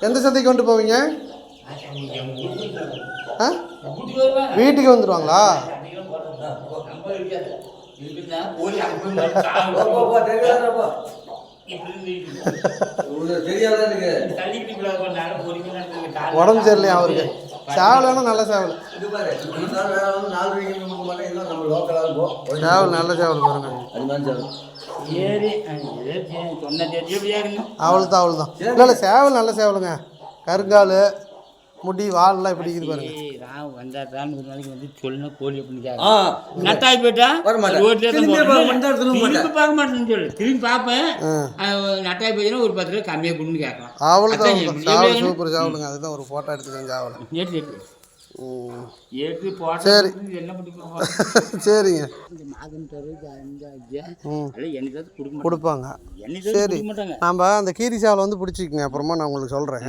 எந்த சந்தைக்கு கொண்டு போவீங்க? வீட்டுக்கு வந்துடுவாங்களா? உடம்பு சரியில்லையா அவருக்கு? சேவல் நல்ல சேவல், சேவல் நல்ல சேவல் பாருங்க. அவள் தான் இல்லை இல்லை, சேவல் நல்ல சேவலுங்க. கருங்கால் முடி வால்லாம் எப்படி இருக்குது பாருங்க. கோழி நட்டாய் போயிட்டா பார்க்க மாட்டேன்னு சொல்லு, திரும்பி பார்ப்பேன். நட்டாய் போயிட்டா ஒரு 10 ரூபா கம்மியாக கொடுன்னு கேட்கலாம். அவ்வளோதான் சேவல், சூப்பர் சேவலுங்க. அதுதான் ஒரு ஃபோட்டோ எடுத்துக்கோங்க சேவலை. சரி சரிங்க, கொடுப்பாங்க. சரி, நம்ம அந்த கீரி சேவலை வந்து பிடிச்சிக்கங்க, அப்புறமா நான் உங்களுக்கு சொல்கிறேன்.